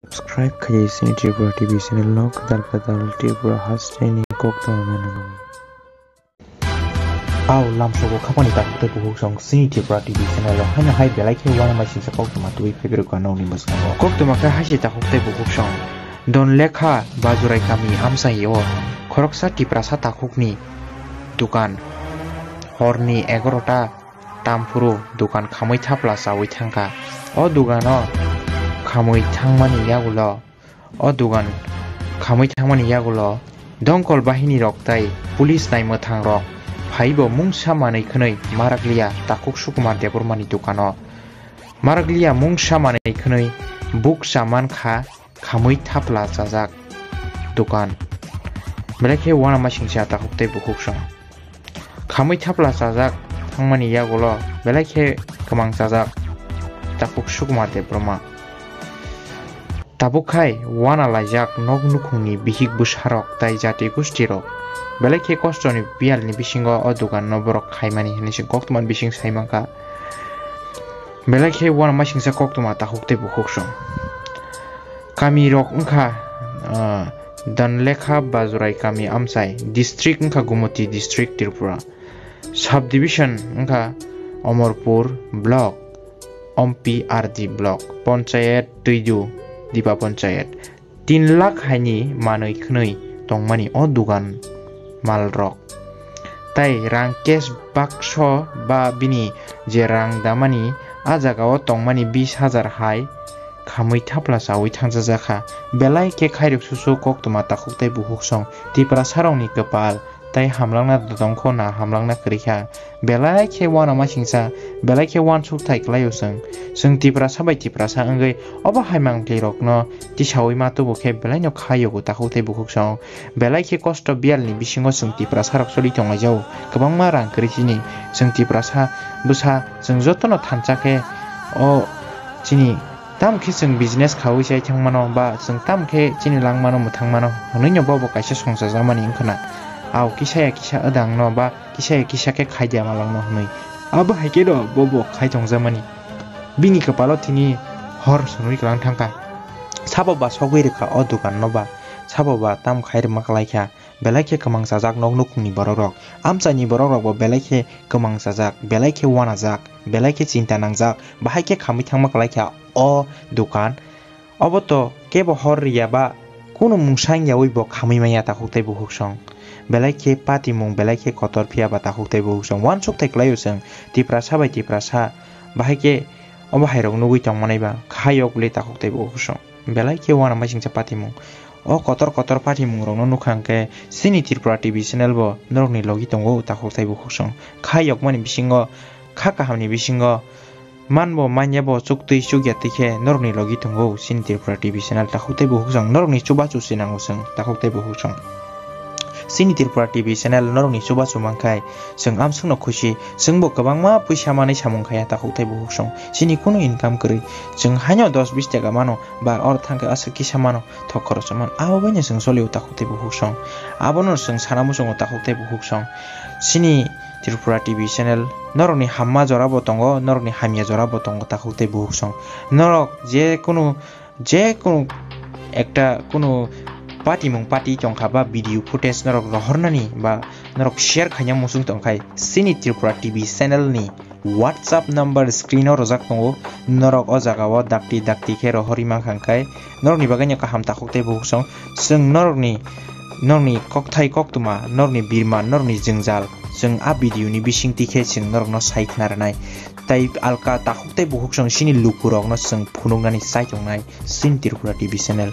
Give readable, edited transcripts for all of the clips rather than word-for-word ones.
Subscribe khaye sini Tripura TV channel no kadal Tripura hasni kok to mano. Aw lamsogo khapani ta te buhuk song sini Tripura TV channel lo hana hai belai ke wana ma sinsa kok to ma tui feber ko no ni musang. Kok to ma ka hasi ta te buhuk song. Don lekha bajurai kami amsa yo. Khoroksa Tripura sa ta khukni dukan horni 11টা tamfuru dukan khamai thapla sawi thangka. O dukano khamui thangmani yagulo o dugan khamui thangmani yagulo dongkol bahini rok tai police nai mothang rok phaibo mungsa manai khonai marakliya takuk sukumar debormani dukano marakliya mungsa manai khonai buk saman kha khamui thapla jajak dukan belekhe wana masingsa takuk te bukhukson khamui thapla jajak thangmani yagulo belekhe kamang jajak takuk sukumar deborma tabukai wana lajak nog nukhungni bihik busharok tai jati gustirok belekhe kostoni bialni bisingo o dukan no borok khaimani hinisi koktman bising saimangka belekhe wana masingsa koktuma tahukte bukhukson kami rok ungkha danlekha bajurai kami amsai district ungkha gumoti district Tripura subdivision ungkha Omorpur block OMPRD block panchayat tuidu Dipa Panchayat 3 lakh haini manui khnoi tongmani o dugan malrok tai rang cash baksho ba bini je rang damani a jagao tongmani 20000 hai khamui thapla sawi thangjajakha belai ke khairuk susu koktuma takhuktai buhuksong Tripura sarongni kapal tai hamlangna dongkho na hamlangna krikha belai ke wana masingsa belai ke wan sukthai klayosang sung Tripura sabai Tripura sa angai oba haimang klirokno tisawi matu bokhe belai no khayogo takhuktai buhuksong belai ke kosto bialni bisingo sung Tripura sarok soli tongaijao kabangma rang krichini sung Tripura sa busa sung jotono thanchake o chini tamkhe sung business khawi sai thangmano ba sung tamkhe chini langmano muthangmano honoino bobo kaisa songsa jamani ingkhana aw kisaya kisa adang no ba kisaya ke khaidya malang no hnoi abo haike do bobo khaitong jamani bini kapalo tini hor sunui klang thangka sabo ba sogoi rekha o dukan no ba sabo ba tam khair maklaikha belai kamang sajak nok nukni borok amchani borok bo belai kamang sajak belai wana jak belai cinta nangjak bahai ke khamui thangma klaikha o dukan oboto kebo hor riya ba kono mungsang yawi bo khamui maya ta huktai buhuksong belai pati mung belai kotor phia ba ta huktai buhuksong wan suktai klayosang Tripura sabai Tripura sa bahai ke obo hairok nugui tongmanai ba khayok le ta huktai buhuksong belai wana masingsa pati mung o kotor pati mung rok no nukhangke sini Tripura TV channel bo norokni logi tongo ta huktai buhuksong khayok mani bisingo khaka hamni bisingo manbo manyabo chuktui chugyatike norokni logi tongo sini Tripura TV channel ta huktai buhuksong norokni chubachu sinangusang ta huktai buhuksong sini Tripura TV channel norokni chubachu mangkai sung amsungno khushi sungbo kabangma puisa manai samungkhaya ta huktai buhuksong sini kono income kri sung hanyo 10-20 taka mano ba or thangka asa kisa mano thokoro saman abo banya sung soliu ta huktai buhuksong abono sung sanamusung ta huktai buhuksong sini Tripura TV channel norokni hamma jorabo tongo norokni hamia jorabo tongo ta huktai buhuksong norok je kono ekta kono party mung party chongkha ba video footage norok rohornani ba norok share khanya musung tongkhai sini Tripura TV channel ni WhatsApp number screen o rojak tongo norok o jaga o dakti khe rohori mangkhangkai norokni baganya kaham ta huktai buhuksong sung norokni kokthai koktuma norokni birma norokni jingjal sung a video ni bisingti khe sung norokno saikhnarnai tai alka ta huktai buhuksong sini lukurok no sung phunungnani saitongnai sini Tripura TV channel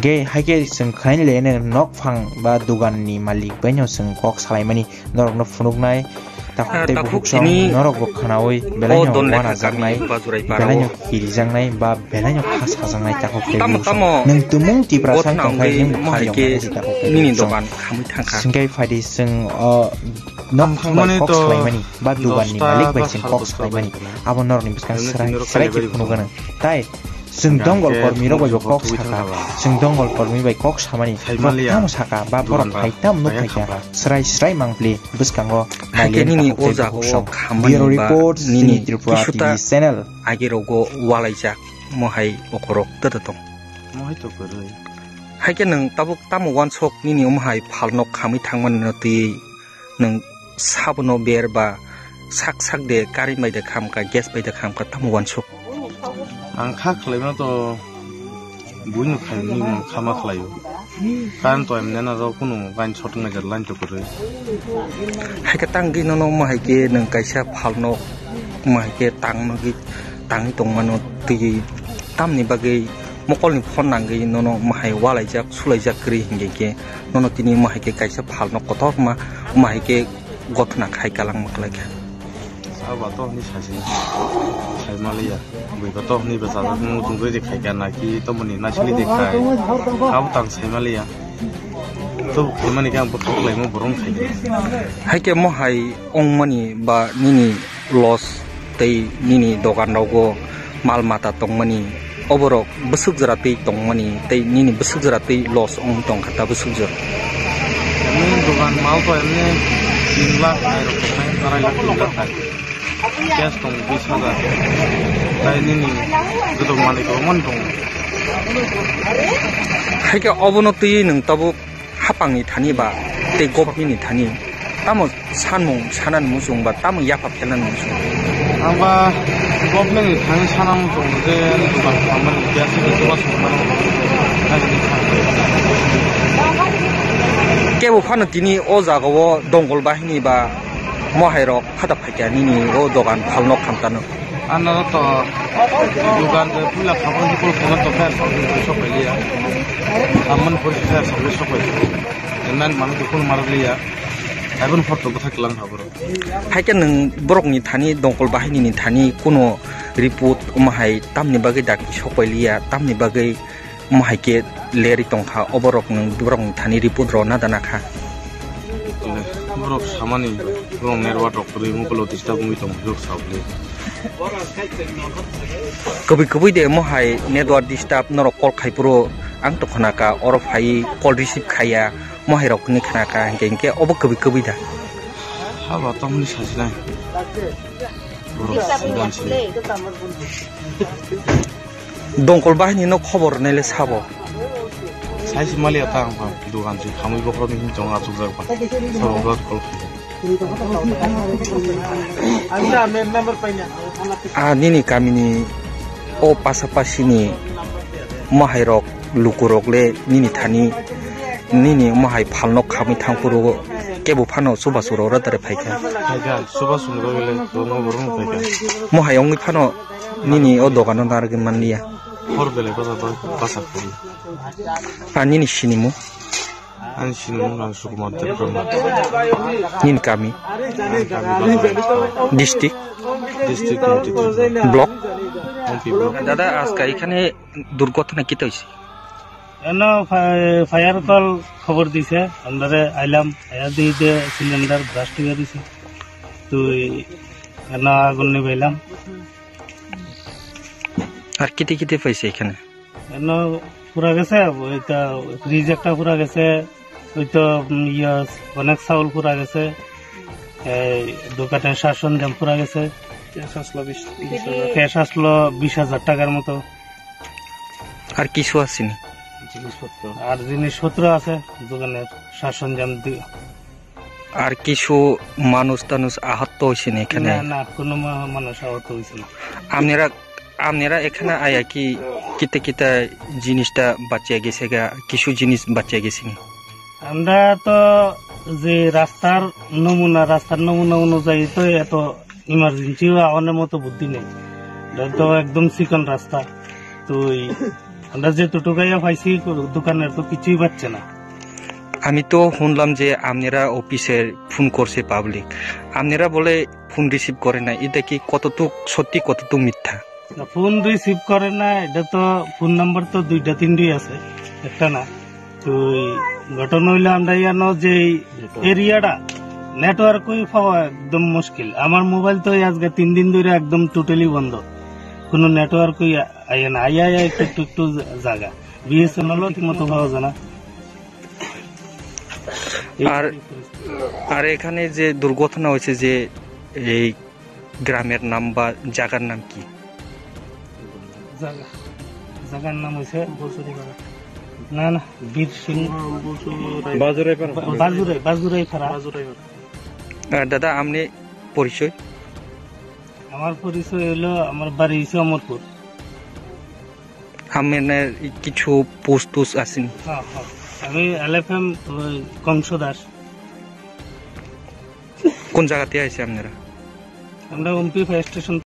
ge haike sung khain lene nok phang ba dugan ni malik baino sung kok salaimani norok no phunuknai ta huktai buhuksong norok bo khanawi belaino wana jangnai belaino hirijangnai ba belaino khasajangnai ta huktai buhuksong nung tumung Tripura sang tongkhai ning khayong ta huktai mini dokan khamui thangkha sungkai faidi sung nok phang ba kok salaimani ba dugan ni malik bai sung kok salaimani abo norok ni biskan sarai ke phunugana tai sung dongol kormi rok bai kok saka sung dongol kormi bai kok samani tam saka ba borok haitam no khaika srai mangpli biskango nini oja o khamani report nini Tripura TV channel agerogo walaijak mohai okorok tatatong Mohai to kore. Hai ke nang tabuk tamu wan sok nini umhai phalno khami thangman nati nang sabno berba sak sak de kari mai de kham ka gas bai de kham ka tamu wan sok. Ang kha khlaima to buinu khaini khama khlayo. Kan to emne na ro kunu ban chotng na jar lan to kore. Hai ka tang gi no mahai ke nang kaisa phalno mahai ke tang magi tang tong mano ti tam ni bagai mokol ni phone nangai nono mahai walai jak sulai jak kri hinge ke nono tini mahai ke kaisa phalno kotor ma mahai ke gotna khai kalang maklai ke Aba to ni sasi khai malia bai ba to ni ba sa mu tung ge de khai kana ki to mani na chili de khai ab tang sai malia to mani ka botok lai mo borom khai hai ke mahai ong mani ba nini loss tei nini dogan rogo mal mata tong mani oborok besuk jarati tong mani tei nini besuk jarati loss ong tong khata besuk jar ni dogan mal to emne 3 lakh ai ro kai 4 lakh 3 lakh ai cash tong 20,000 tai nini godo mani ko mon tong hai ke obonoti nang tabu hapang ni thani ba tei gopni ni thani tamo sanmung sanan musung ba tamo yapa phelan musung amba government ni thang sanam tong de dogan aman cash ni to was man kebo phano tini o jagao dongol bahini ba mohai rok khata phaikani ni o dogan phalno khamtano Ano to dogan de pula khabon dikol khona to fair so pelia amman pur fair so pelia enan man dikol marliya এখন photo কথা column habro haike nang borok ni thani dongkol bahini ni thani kono report umahai tamni bagai dak sokpailia tamni bagai umahai ke leri tongkha oborok nang borok ni thani report ro na dana kha borok samani borok nerwa tok kuri mukolo disturb mui tong jok sable kobi de mohai network disturb norok call khaipuro ang to khana ka oro phai call receive khaya mohai rok ni khana ka hengke obo kobi da haba tomni sasnai borok sidan si dongkol bahini no khobor nele sabo saisi malia tang pa dogan ji khamui bokro ni jong achuk jak pa sorobot kol nini kamini o pasapasi ni mohai rok lukurok le nini thani nini mohai phalno khamui thangpuro kebo phano subasuro ra dare phaika subasun ro gele bomo borom phaika mohai ongi phano nini o dogano narge manliya hor bele basa kuri nini sinimu an sinimu nan sukumar de promo nini kami district moti block mpi block দাদা আজকে এখানে দুর্ঘটনা কি হইছে এনো fire call খবর দিছে আমরা আইলাম আয়া দিতে সিলিন্ডার ব্লাস্ট হয়ে গেছে তো এনা আগুন নিভাইলাম আর কিতে পাইছে এখানে এনো পুরা গেছে ওইটা ফ্রিজ একটা পুরা গেছে ওইতো ইয়া অনেক চাউল পুরা গেছে এই দোকানের শাসনজাম পুরা গেছে ক্যাশ আসলো 20,000 টাকার মতো আর কিছু আসেনি আর জিনিসপত্র আছে দোকানের শাসনজাম আর কিছু মানুষ আহত হয়েছে না এখানে না কোনো মানুষ আহত হয়েছে না আপনারা এখানে আয়া কি কিতা জিনিসটা বাঁচিয়ে গেছে গা কিছু জিনিস বাঁচিয়ে গেছে আমরা তো যে রাস্তার নমুনা অনুযায়ী তো এত ইমার্জেন্সি আওয়ানোর মতো বুদ্ধি নেই তো একদম চিকন রাস্তা তো আমরা যেটুকাইয়া পাইছি দোকানের তো কিছুই পাচ্ছে না আমি তো শুনলাম যে আপনারা অফিসের ফোন করছে পাবলিক আপনারা বলে ফোন রিসিভ করে না এটা কি কতটুক সত্যি কতটুক মিথ্যা ফোন রিসিভ করে না এটা তো ফোন নাম্বার তো 2-3 আছে একটা না তো ঘটনা হইলে আমরা জানো যে এরিয়াটা নেটওয়ার্কই পাওয়া একদম মুশকিল আমার মোবাইল তো আজকে 3 দিন ধরে একদম টোটালি বন্ধ কোনো নেটওয়ার্কই আয় না আয় একটু জায়গা বিএসএনএল ঠিক মতো পাওয়া যায় না আর এখানে যে দুর্ঘটনা হয়েছে যে এই গ্রামের নাম বা জায়গার নাম কি জায়গার নাম হয়েছে না না বীর সিং বাজুরাই ফাড়া। দাদা আপনি পরিচয়? আমার পরিচয় হলো আমার বাড়ি হচ্ছে অমরপুর। আপনার কিছু পোস্ট টোস্ট আছেন? হ্যাঁ হ্যাঁ, আমি LFM কংস দাস। কোন জায়গাতে আছে আপনারা? আমরা উম্পি ফায়ার স্টেশন